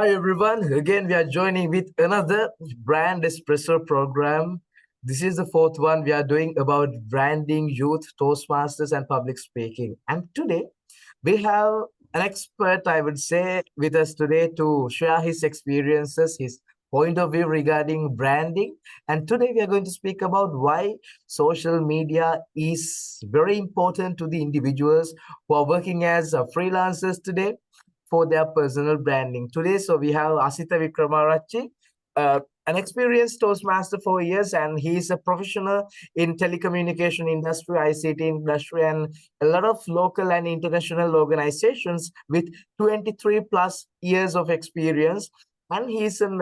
Hi everyone. Again, we are joining with another brand espresso program. This is the fourth one we are doing about branding, youth, Toastmasters, and public speaking. And today we have an expert, I would say, with us today to share his experiences, his point of view regarding branding. And today we are going to speak about why social media is very important to the individuals who are working as freelancers today for their personal branding. Today, so we have Asitha Wickramarachchi, an experienced Toastmaster for years, and he is a professional in telecommunication industry, ICT industry, and a lot of local and international organizations with 23 plus years of experience. And he's an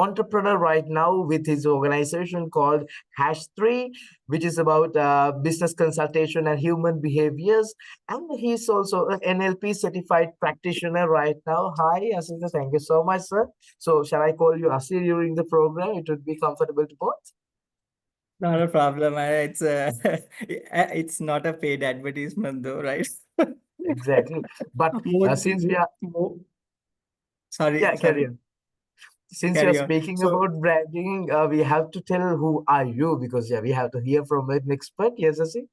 entrepreneur right now with his organization called Hash3, which is about business consultation and human behaviors. And he's also an NLP certified practitioner right now. Hi, Asitha. Thank you so much, sir. So, shall I call you Asir during the program? It would be comfortable to both. Not a problem. It's not a paid advertisement though, right? Exactly. But More, since we are, more, yeah, carry sorry, on. Since you are carry on. speaking So, about branding, we have to tell who are you because yeah, we have to hear from an expert. Yes, Asir.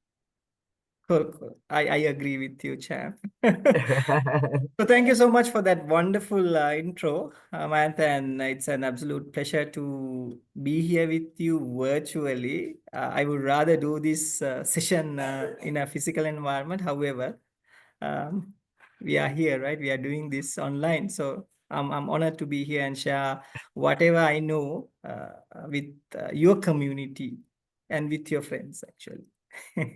cool. I agree with you, champ. So thank you so much for that wonderful intro, Amantha, and it's an absolute pleasure to be here with you virtually. I would rather do this session in a physical environment. However, um, we are here, right? We are doing this online. So I'm honored to be here and share whatever I know with your community and with your friends, actually.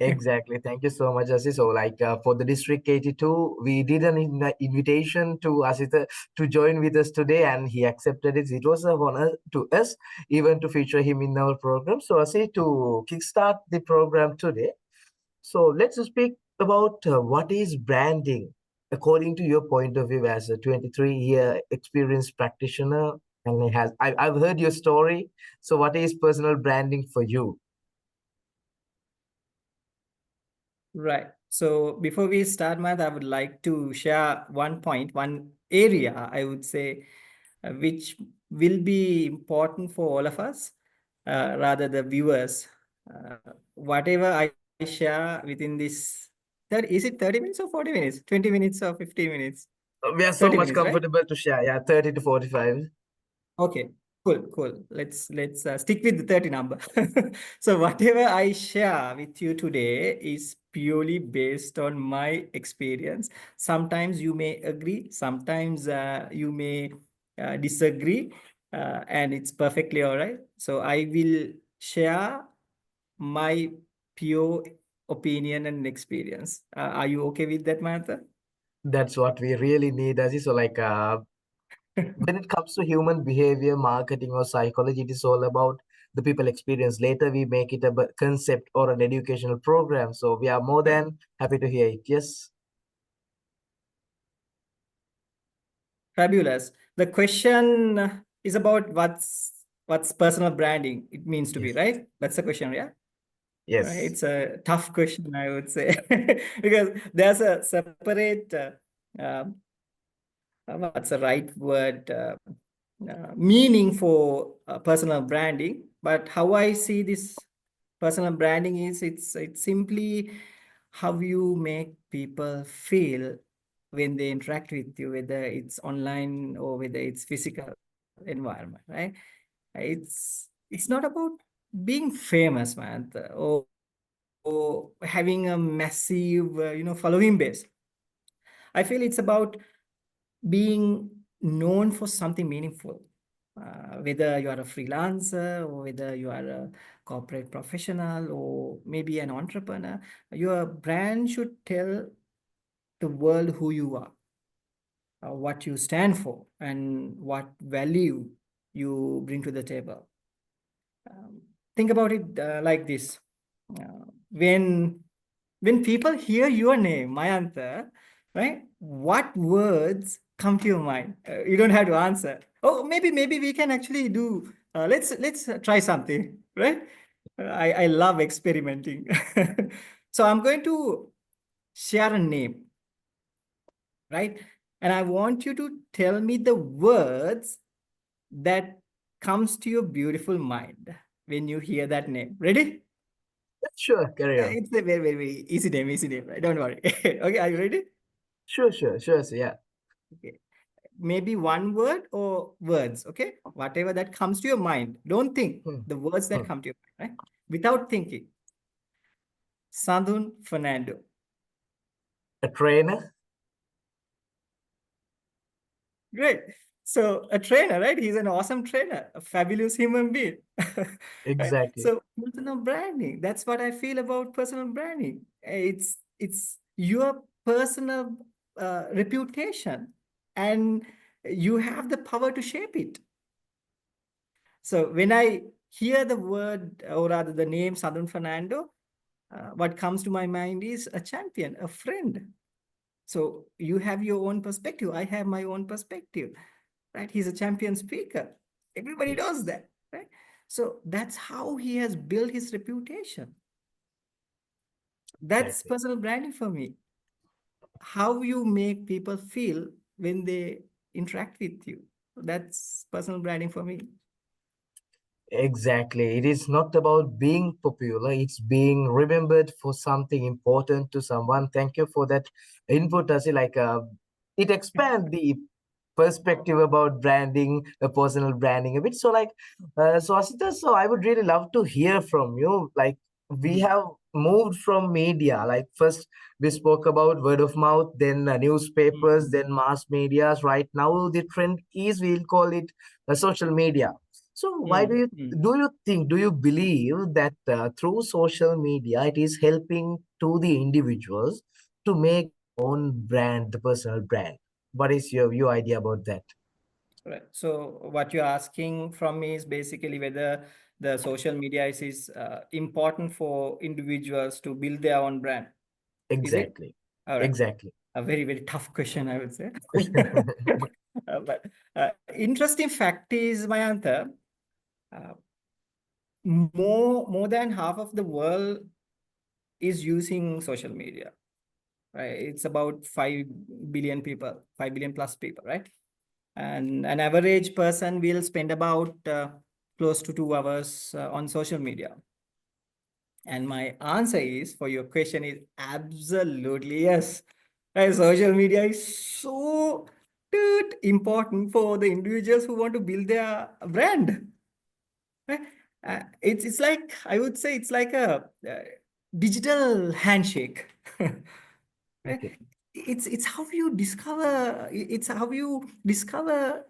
Exactly. Thank you so much, Asi. So, like for the District 82, we did an invitation to Asita to join with us today, and he accepted it. It was a honor to us, even to feature him in our program. So, Asi, to kickstart the program today, so let's speak about what is branding according to your point of view as a 23-year experienced practitioner. And I've heard your story. So, what is personal branding for you? Right. So before we start, Matt, I would like to share one point, one area, I would say, which will be important for all of us, rather the viewers. Uh, Whatever I share within this, is it 30 minutes or 40 minutes? 20 minutes or 15 minutes? We are so 30 much minutes, right? comfortable to share. Yeah, 30 to 45. Okay, cool. Let's stick with the 30 number. So whatever I share with you today is purely based on my experience. Sometimes you may agree, sometimes you may disagree, and it's perfectly all right. So I will share my pure opinion and experience. Are you okay with that, Martha? That's what we really need, Aziz. So, like, when it comes to human behavior, marketing, or psychology, it is all about the people experience. Later, we make it a concept or an educational program. So, we are more than happy to hear it. Yes. Fabulous. The question is about what's personal branding it means to be, Yes. right? That's the question, yeah? Right. Yes. It's a tough question, I would say, because there's a separate, what's the right word, meaning for personal branding. But how I see this personal branding is it's simply how you make people feel when they interact with you, whether it's online or whether it's physical environment, right? It's not about being famous, man, or having a massive, following base. I feel it's about being known for something meaningful. Whether you are a freelancer or whether you are a corporate professional or maybe an entrepreneur, your brand should tell the world who you are, what you stand for, and what value you bring to the table. Think about it like this. When people hear your name, Mayantha, right? What words come to your mind? You don't have to answer. Oh, maybe we can actually do. Let's try something, right? I love experimenting. So I'm going to share a name, right? And I want you to tell me the words that comes to your beautiful mind when you hear that name. Ready? Sure, carry on. It's a very, very, very easy name, right? Don't worry. Okay, are you ready? Sure, sure, so yeah. Okay. Maybe one word or words, okay? Whatever that comes to your mind. Don't think. Hmm, The words that hmm. come to your mind, right? Without thinking. Sadhun Fernando. A trainer? Great. So a trainer, right? He's an awesome trainer, a fabulous human being. Right? Exactly. So personal branding, that's what I feel about personal branding. It's your personal reputation, and you have the power to shape it. So when I hear the word, or rather the name Southern Fernando, what comes to my mind is a champion, a friend. So you have your own perspective. I have my own perspective, right? He's a champion speaker. Everybody knows Yes, that, right? So that's how he has built his reputation. That's exactly. personal branding for me. How you make people feel when they interact with you. That's personal branding for me. Exactly. It is not about being popular, it's being remembered for something important to someone. Thank you for that input, Asi. It expands the perspective about branding, personal branding a bit. So Asita, so I would really love to hear from you. Like, we Mm, have moved from media. Like, first we spoke about word of mouth, then newspapers, mm, then mass medias. Right now, the trend is, we'll call it social media. So why mm, mm. do you believe that through social media it is helping to the individuals to make own brand, the personal brand? What is your idea about that? Right. So what you're asking from me is basically whether the social media is important for individuals to build their own brand. Is it? Exactly. All right. Exactly. A very, very tough question, I would say. But interesting fact is, Mayantha, uh, more than half of the world is using social media, right? It's about 5 billion people, 5 billion plus people, right? And an average person will spend about close to 2 hours on social media. And my answer is, for your question, is absolutely yes. Social media is so important for the individuals who want to build their brand. Right? It's like, I would say, it's like a digital handshake. Right? Okay. It's how you discover, it's how you discover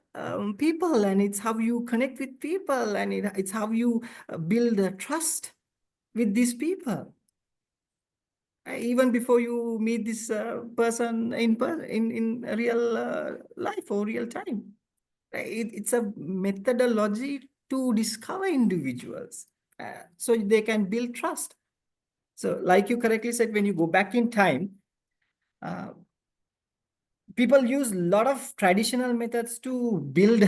people, and it's how you connect with people, and it's how you build a trust with these people. Even before you meet this person in real life or real time. It's a methodology to discover individuals, so they can build trust. So like you correctly said, when you go back in time, uh, people use a lot of traditional methods to build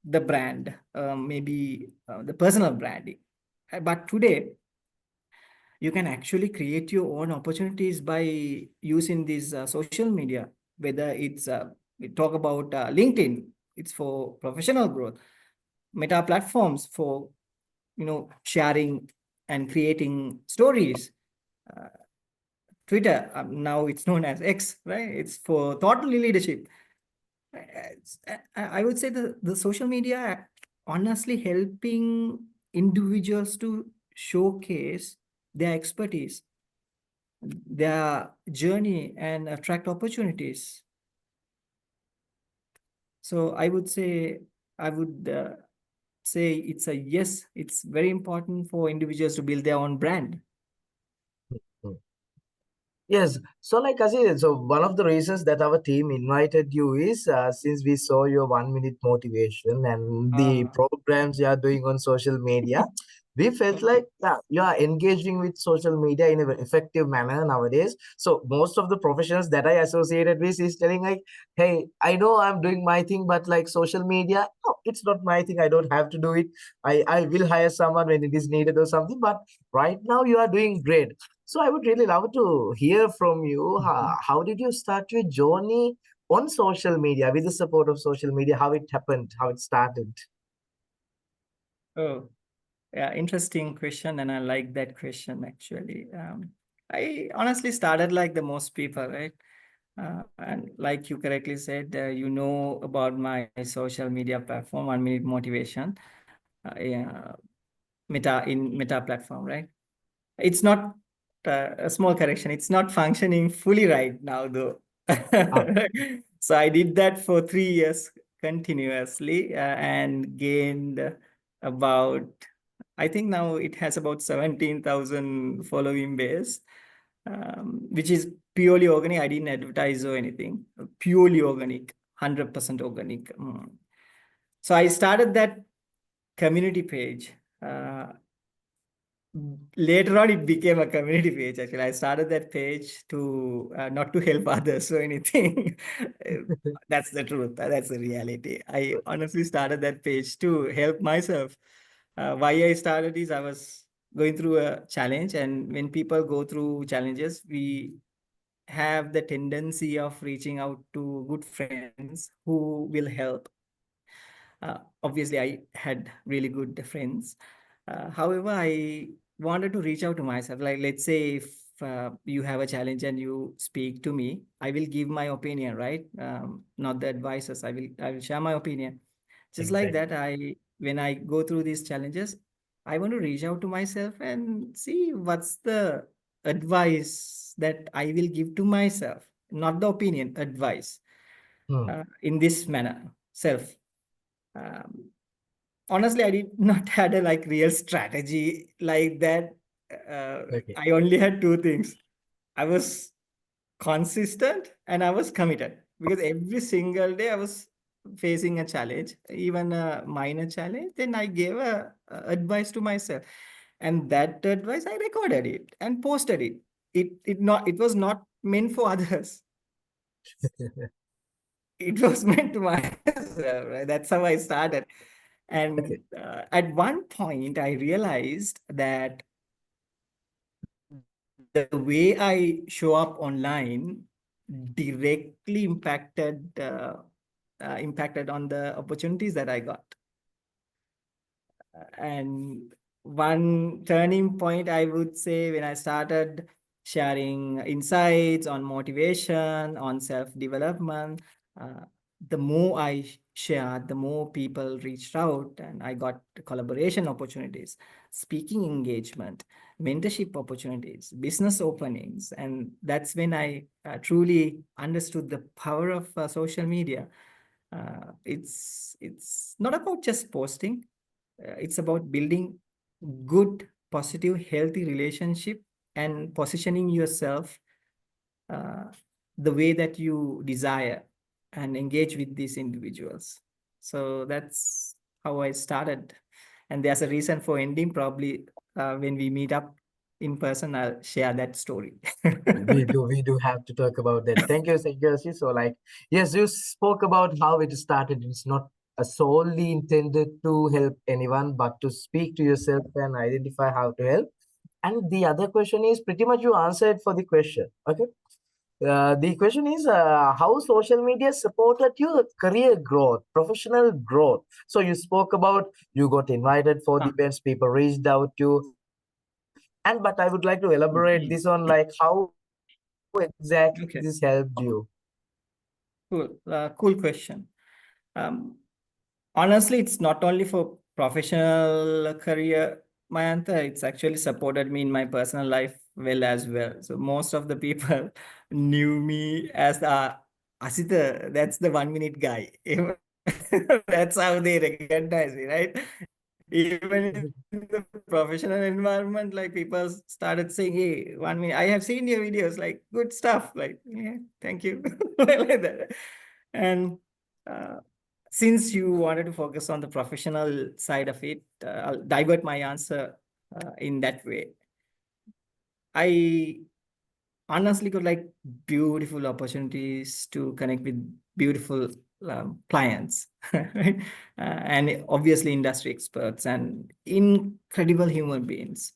the brand, maybe the personal branding. But today, you can actually create your own opportunities by using this social media, whether it's, we talk about LinkedIn, it's for professional growth, Meta platforms for, sharing and creating stories. Uh, Twitter, now it's known as X, right? It's for thought leadership. I would say the social media honestly helping individuals to showcase their expertise, their journey, and attract opportunities. So I would say it's a yes, it's very important for individuals to build their own brand. Mm. Yes, so like Aziz, so one of the reasons that our team invited you is since we saw your 1 minute motivation and the Ah, programs you are doing on social media, we felt like you are engaging with social media in an effective manner nowadays. So most of the professionals that I associated with is telling like, hey, I know I'm doing my thing, but like social media, no, it's not my thing. I don't have to do it. I will hire someone when it is needed or something. But right now you are doing great. So I would really love to hear from you. mhm. How did you start your journey on social media, with the support of social media, how it happened, how it started? Oh, yeah, interesting question, and I like that question actually. I honestly started like the most people, right? And like you correctly said, you know about my social media platform, 1 Minute Motivation, yeah, Meta platform, right? It's not a small correction. It's not functioning fully right now, though. Ah, So I did that for 3 years continuously and gained about, I think now it has about 17,000 following base, which is purely organic. I didn't advertise or anything. Purely organic, 100% organic. So I started that community page. Later on, it became a community page. Actually, I started that page to not to help others or anything. That's the truth. That's the reality. I honestly started that page to help myself. Why I started is I was going through a challenge, and when people go through challenges, we have the tendency of reaching out to good friends who will help. Obviously, I had really good friends. However, I wanted to reach out to myself. Like, let's say if you have a challenge and you speak to me, I will give my opinion, right? Not the advices. I will share my opinion. Just like exactly. that, when I go through these challenges, I want to reach out to myself and see what's the advice that I will give to myself, not the opinion, advice Hmm. in this manner, self. Um, Honestly, I did not had a like real strategy like that. Okay. I only had two things. I was consistent and I was committed, because every single day I was facing a challenge, even a minor challenge. Then I gave a advice to myself, and that advice I recorded it and posted it. It was not meant for others. It was meant to myself. Right? That's how I started. And Okay. at one point, I realized that the way I show up online directly impacted on the opportunities that I got. And one turning point, I would say, when I started sharing insights on motivation, on self-development, uh, the more I shared, the more people reached out, and I got collaboration opportunities, speaking engagement, mentorship opportunities, business openings. And that's when I truly understood the power of social media. It's not about just posting. It's about building good, positive, healthy relationship and positioning yourself uh, the way that you desire and engage with these individuals. So that's how I started. And there's a reason for ending. Probably when we meet up in person, I'll share that story. We do have to talk about that. Thank you, Ashi. So, like, yes, you spoke about how it started. It's not solely intended to help anyone, but to speak to yourself and identify how to help. And the other question is pretty much you answered for the question. Okay. The question is how social media supported your career growth, professional growth. So you spoke about you got invited for the Ah, events, people reached out to you, and but I would like to elaborate this on like how exactly this helped you. okay, cool. Cool question. Um, Honestly, it's not only for professional career, Mayantha, it's actually supported me in my personal life well as well. So most of the people knew me as the Asitha, that's the 1 minute guy. That's how they recognize me, right? Even in the professional environment, like people started saying, "Hey, 1 minute, I have seen your videos, like good stuff." Like, yeah, thank you. Like that. And uh, since you wanted to focus on the professional side of it, I'll divert my answer in that way. I honestly got like beautiful opportunities to connect with beautiful clients, right? And obviously industry experts and incredible human beings,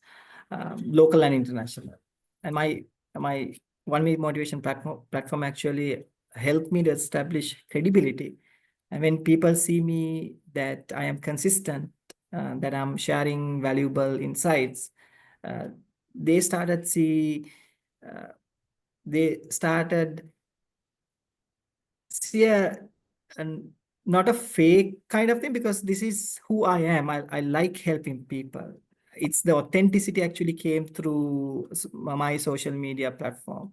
local and international. And my 1 Minute Motivation platform actually helped me to establish credibility. And when people see me that I am consistent, that I'm sharing valuable insights, uh, they started see uh, they started see an not a fake kind of thing, because this is who I am. I like helping people. It's the authenticity actually came through my social media platform.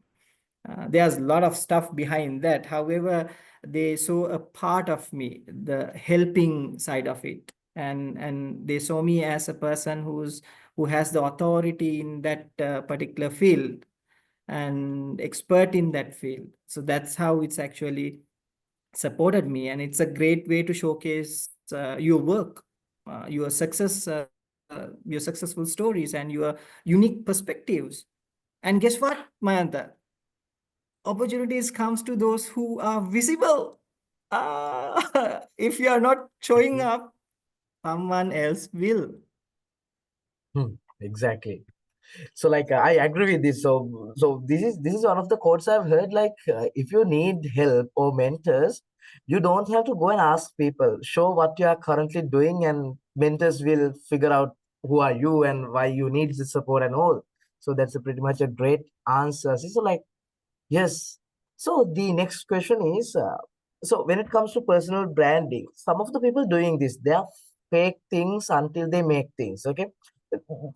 There's a lot of stuff behind that. However, they saw a part of me, the helping side of it, and they saw me as a person who has the authority in that particular field and expert in that field. So that's how it's actually supported me, and it's a great way to showcase your work, your successful stories, and your unique perspectives. And guess what, Mayanta? Opportunities comes to those who are visible. If you are not showing Mhm. up, someone else will. Exactly. So like I agree with this. So this is one of the quotes I've heard. Like if you need help or mentors, you don't have to go and ask people. Show what you are currently doing, and mentors will figure out who are you and why you need the support and all. So that's a pretty much a great answer. So like yes. So the next question is, so when it comes to personal branding, some of the people doing this, they are fake things until they make things. Okay,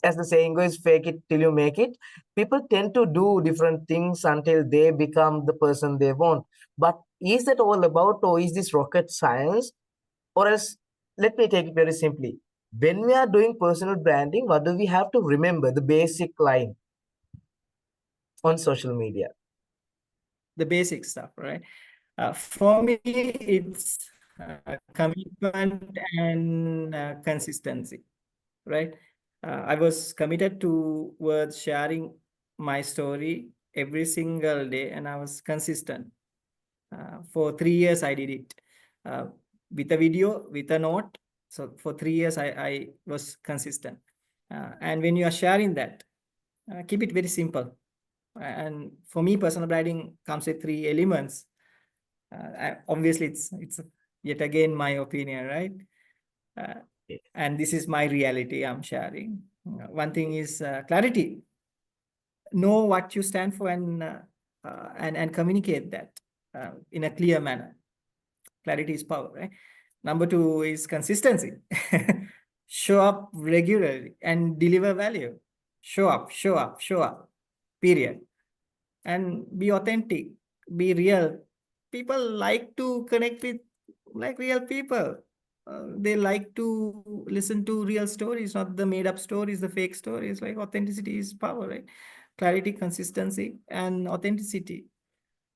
as the saying goes, fake it till you make it. People tend to do different things until they become the person they want. But is that all about, or is this rocket science? Or else, let me take it very simply. When we are doing personal branding, what do we have to remember? The basic line on social media. The basic stuff, right? For me, it's commitment and consistency, right? I was committed towards sharing my story every single day, and I was consistent. For 3 years, I did it uh, with a video, with a note. So for 3 years, I was consistent. And when you are sharing that, keep it very simple. And for me, personal branding comes with three elements. Obviously, it's yet again my opinion, right? Uh, and this is my reality I'm sharing. One thing is clarity. Know what you stand for, and communicate that in a clear manner. Clarity is power, right? Number two is consistency. Show up regularly and deliver value. Show up, show up, show up. Period. And be authentic, be real. People like to connect with like real people. They like to listen to real stories, not the made up stories, the fake stories. Like authenticity is power, right? Clarity, consistency, and authenticity.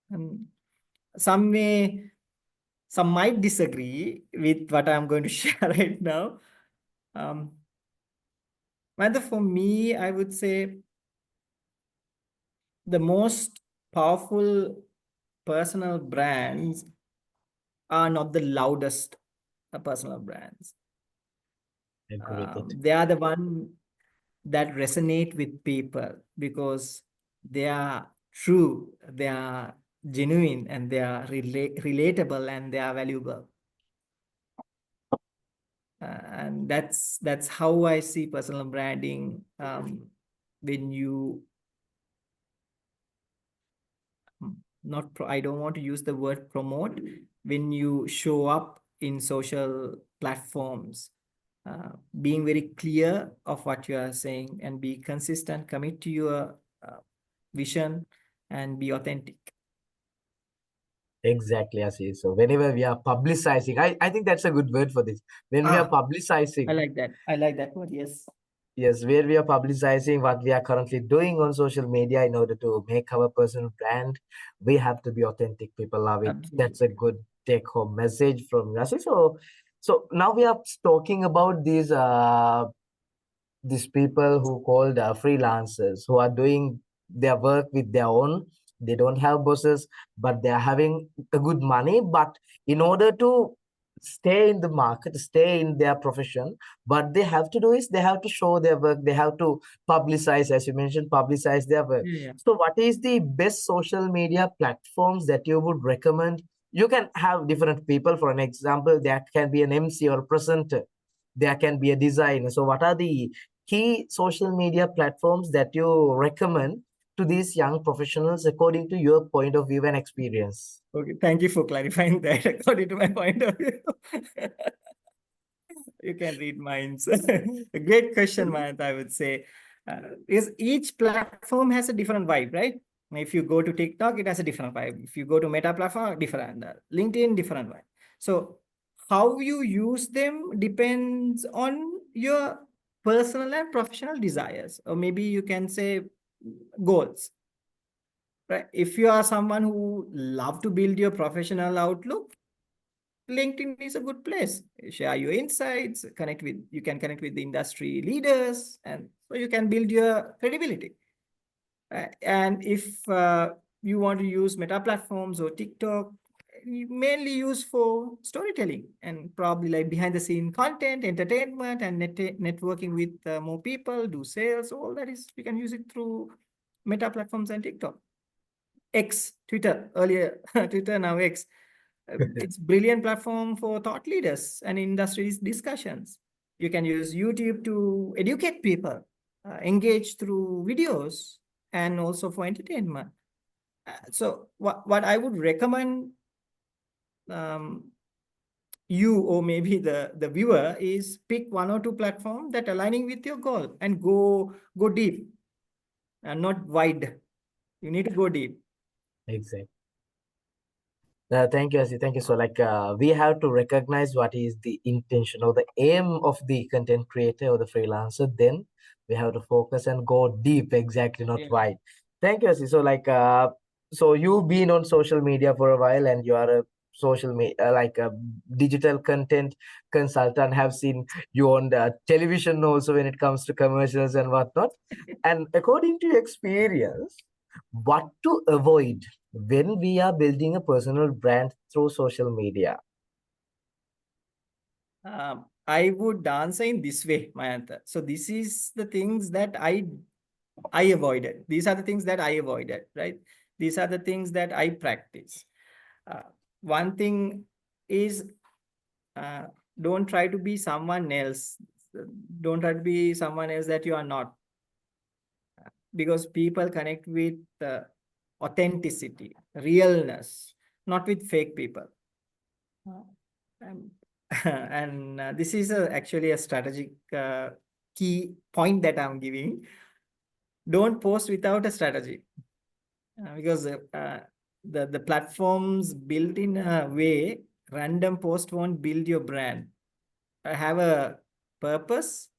And some may, some might disagree with what I'm going to share right now. Um, Rather, for me, I would say the most powerful personal brands are not the loudest personal brands. Agree with it. They are the one that resonate with people because they are true, they are genuine, and they are relatable, and they are valuable. And that's how I see personal branding. When you not I don't want to use the word promote, when you show up in social platforms, being very clear of what you are saying and be consistent, commit to your vision, and be authentic. Exactly, Ashish. So whenever we are publicizing, I think that's a good word for this. When we are Ah, I publicizing, like that. I like that word. Yes, yes, where we are publicizing what we are currently doing on social media in order to make our personal brand, we have to be authentic. People love it. That's a absolutely. good take-home message from Ashish. So now we are talking about these people who called freelancers who are doing their work with their own. They don't have bosses, but they are having a good money. But in order to stay in the market, stay in their profession. What they have to do is they have to show their work, they have to publicize, as you mentioned, publicize their work. Yeah. So what is the best social media platforms that you would recommend? You can have different people. For an example, that can be an MC or presenter, there can be a designer. So what are the key social media platforms that you recommend to these young professionals according to your point of view and experience? Okay, thank you for clarifying that according to my point of view. You can read minds. A great question, Mayanth, I would say. Is each platform has a different vibe, right? If you go to TikTok, it has a different vibe. If you go to Meta platform, different. LinkedIn, different vibe. So how you use them depends on your personal and professional desires, or maybe you can say goals. Right? If you are someone who love to build your professional outlook, LinkedIn is a good place. Share your insights, you can connect with the industry leaders, and so you can build your credibility. And if you want to use Meta platforms or TikTok, you mainly use for storytelling and probably like behind the scene content, entertainment, and networking with more people, do sales. All that is, you can use it through Meta platforms and TikTok. X, Twitter, earlier Twitter, now X. It's brilliant platform for thought leaders and industries discussions. You can use YouTube to educate people, engage through videos, and also for entertainment. So what I would recommend um, you or maybe the viewer is pick one or two platform that aligning with your goal and go deep and not wide. You need to go deep. Exactly. Thank you, Asi. Thank you. So, we have to recognize what is the intention or the aim of the content creator or the freelancer. Then we have to focus and go deep, exactly, not Yeah. wide. Thank you, Asi. So, so you've been on social media for a while, and you are a social media, like a digital content consultant. Have seen you on the television also when it comes to commercials and whatnot. And according to your experience, what to avoid when we are building a personal brand through social media? I would answer in this way, Mayanta. So this is the things that I avoided. These are the things that I avoided, right? These are the things that I practice. Uh, One thing is, uh, don't try to be someone else. Don't try to be someone else that you are not, because people connect with authenticity, realness, not with fake people. And, and this is actually a strategic key point that I'm giving. Don't post without a strategy, because the platforms built in a way, random post won't build your brand. Have a purpose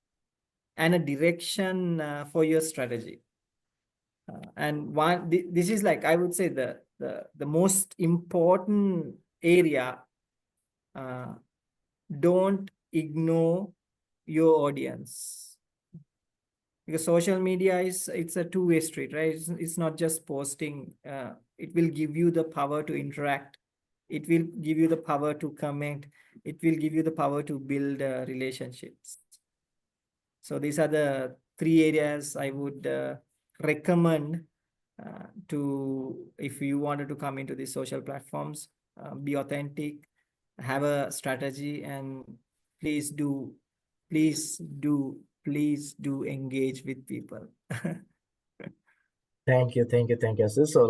and a direction for your strategy. And this is like, I would say, the most important area. Uh, don't ignore your audience, because social media it's a two-way street, right? It's not just posting. It will give you the power to interact, it will give you the power to comment, it will give you the power to build relationships. So these are the three areas I would recommend to, if you wanted to come into these social platforms. Be authentic, have a strategy, and please do, please do, please do engage with people. Thank you, thank you, thank you, sir. So,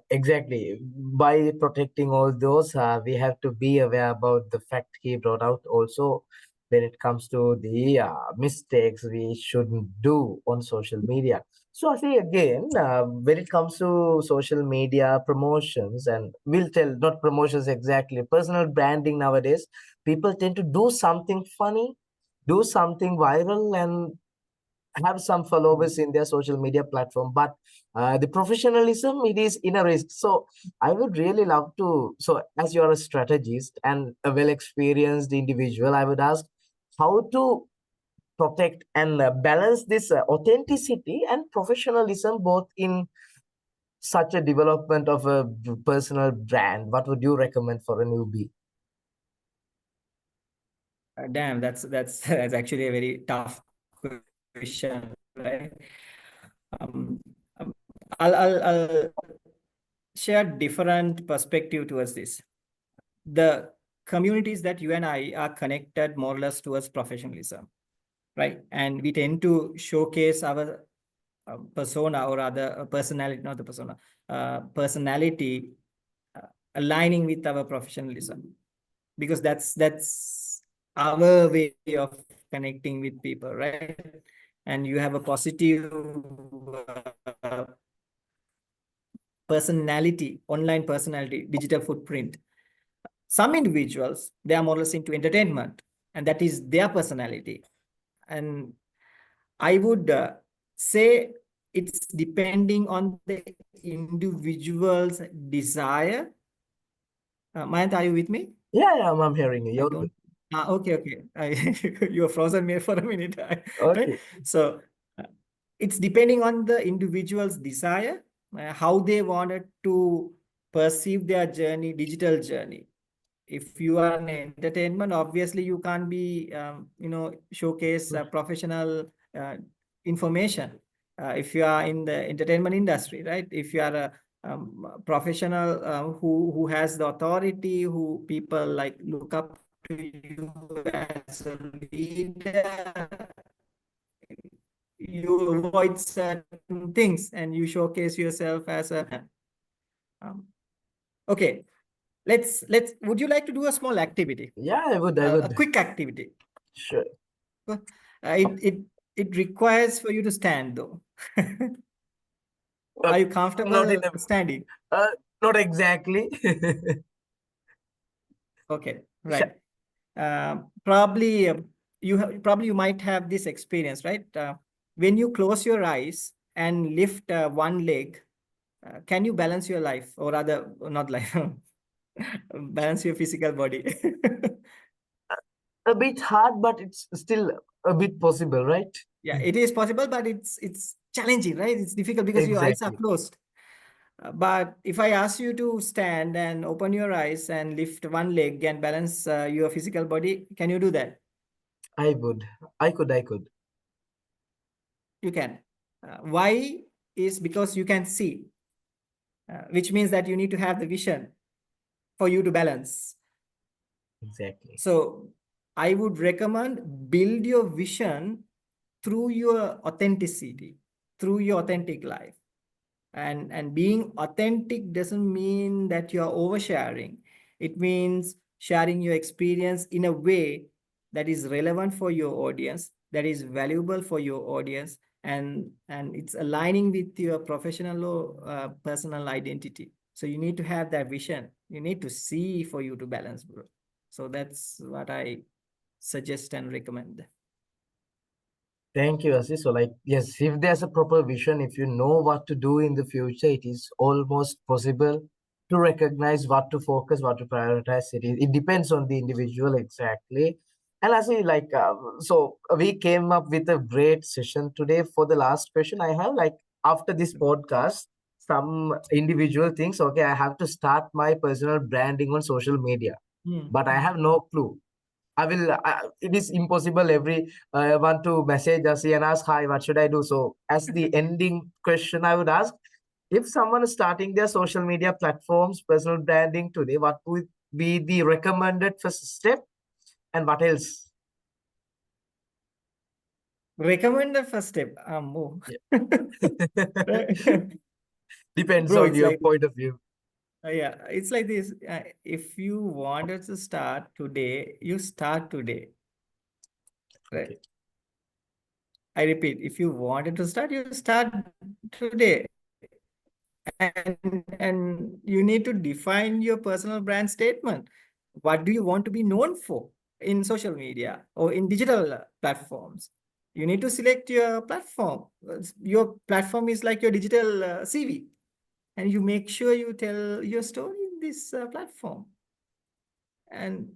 exactly, by protecting all those, we have to be aware about the fact he brought out also when it comes to the mistakes we shouldn't do on social media. So, I say again, when it comes to social media promotions, and we'll tell not promotions exactly, personal branding nowadays, people tend to do something funny, do something viral, and have some followers in their social media platform, but the professionalism, it is in a risk. So I would really love to, so as you're a strategist and a well experienced individual, I would ask how to protect and balance this authenticity and professionalism both in such a development of a personal brand. What would you recommend for a newbie? Damn, that's actually a very tough question, right? Um, um, I'll share different perspective towards this. The communities that you and I are connected more or less towards professionalism, right? And we tend to showcase our persona, or other personality, not the persona, personality uh, aligning with our professionalism, because that's our way of connecting with people, right? And you have a positive uh, personality, online personality, digital footprint. Some individuals, they are more or less into entertainment, and that is their personality. And I would say it's depending on the individual's desire. Mayant, are you with me? Yeah, I'm hearing you. I You're don't. good. Okay, okay. You were frozen me for a minute, right? Okay. So uh, it's depending on the individual's desire, how they wanted to perceive their journey, digital journey. If you are an entertainment, obviously you can't be, showcase professional information. If you are in the entertainment industry, right? If you are a professional who has the authority, who people like look up to you as a leader, you avoid certain things and you showcase yourself as a um, okay. Let's would you like to do a small activity, Yeah, I would. I a would. quick activity? Sure. It requires for you to stand though. Uh, Are you not in comfortable a. standing? Uh, Not exactly. Okay, Sure. right. Probably you might have this experience, right? When you close your eyes and lift one leg, can you balance your life, or rather, not life, balance your physical body? A bit hard, but it's still a bit possible, right? Yeah, it is possible, but it's challenging, right? It's difficult because your eyes are Exactly. closed. But if I ask you to stand and open your eyes and lift one leg and balance your physical body, can you do that? I would. I could. I could. You can. Why is because you can see, which means that you need to have the vision for you to balance. Exactly. So I would recommend build your vision through your authenticity, through your authentic life. And being authentic doesn't mean that you're oversharing. It means sharing your experience in a way that is relevant for your audience, that is valuable for your audience, and it's aligning with your professional or personal identity. So you need to have that vision. You need to see for you to balance, bro. So that's what I suggest and recommend. Thank you, Asi. So, like, yes, if there's a proper vision, if you know what to do in the future, it is almost possible to recognize what to focus, what to prioritize. It depends on the individual exactly. And Asi, like, so we came up with a great session today. For the last question, I have like after this podcast, some individual thinks, okay, I have to start my personal branding on social media, Hmm. but I have no clue. I will. It is impossible every want to message us and ask, "Hi, what should I do?" So, as the ending question, I would ask if someone is starting their social media platforms, personal branding today, what would be the recommended first step, and what else? Recommend the first step. Oh. Yeah. Right. Depends Bro, on it's your like point of view. yeah, it's like this. If you wanted to start today, you start today, right? Okay. I repeat, if you wanted to start, you start today. And you need to define your personal brand statement. What do you want to be known for in social media or in digital platforms? You need to select your platform. Your platform is like your digital CV, and you make sure you tell your story in this platform. And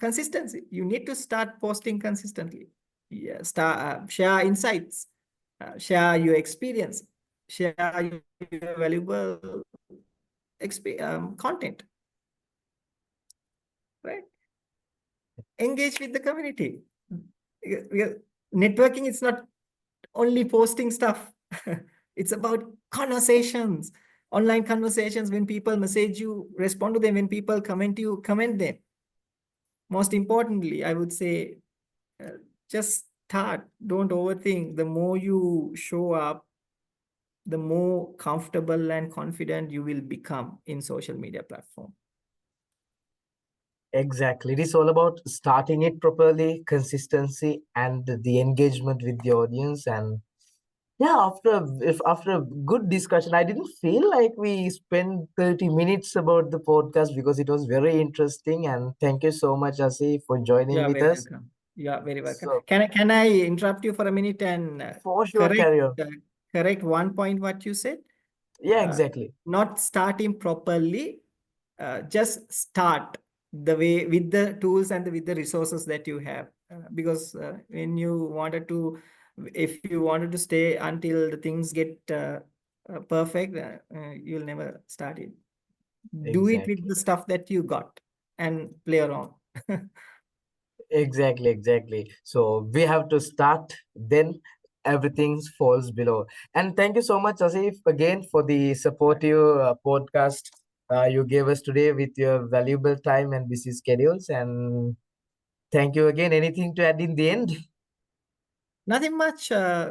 consistency, you need to start posting consistently. Yeah, start share insights, share your experience, share your valuable content, right? engage with the community. Networking is not only posting stuff. It's about conversations, online conversations. When people message you, respond to them. When people comment you, comment them. Most importantly, I would say, just start. Don't overthink. The more you show up, the more comfortable and confident you will become in social media platform. Exactly. It is all about starting it properly, consistency, and the engagement with the audience. And yeah, after a good discussion, I didn't feel like we spent 30 minutes about the podcast because it was very interesting. And thank you so much, Asi, for joining Yeah, with very us. welcome. Yeah, very welcome. So Can I interrupt you for a minute and for sure, correct carry on. uh, correct one point what you said? Yeah, Uh, exactly. Not starting properly, just start the way with the tools and with the resources that you have. Because when you wanted to, if you wanted to stay until the things get perfect, you'll never start it. Do it with Exactly. the stuff that you got and play around. Exactly. So we have to start, then everything falls below. And thank you so much, Asif, again for the supportive podcast you gave us today with your valuable time and busy schedules. And thank you again. Anything to add in the end? Nothing much. I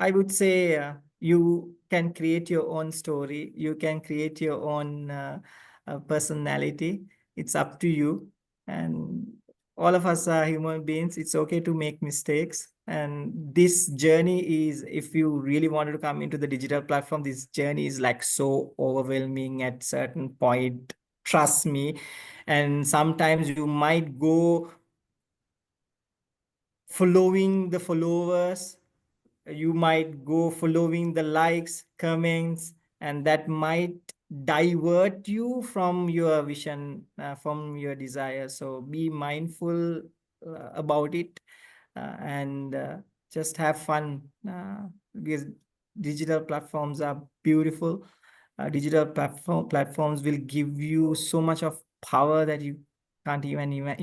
would say you can create your own story. You can create your own personality. It's up to you. And all of us are human beings. It's okay to make mistakes. And this journey is, if you really wanted to come into the digital platform, this journey is like so overwhelming at certain point. Trust me. And sometimes you might go following the followers, you might go following the likes, comments, and that might divert you from your vision, from your desire. So be mindful about it, and just have fun, because digital platforms are beautiful. Digital platforms will give you so much of power that you can't even ever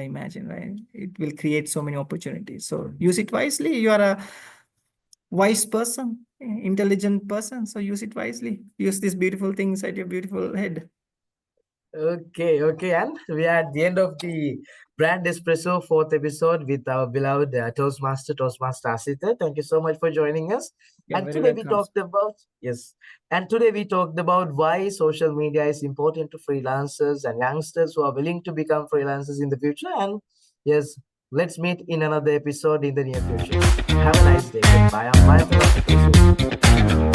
imagine, right? It will create so many opportunities. So use it wisely. You are a wise person, intelligent person. So use it wisely. Use these beautiful things at your beautiful head. Okay. And we are at the end of the Brand Espresso fourth episode with our beloved Toastmaster Asitha. Thank you so much for joining us. You're And very today we welcome. talked about, yes, and today we talked about why social media is important to freelancers and youngsters who are willing to become freelancers in the future. And yes, let's meet in another episode in the near future. Have a nice day. Goodbye. I'm Maya from Toastmasters.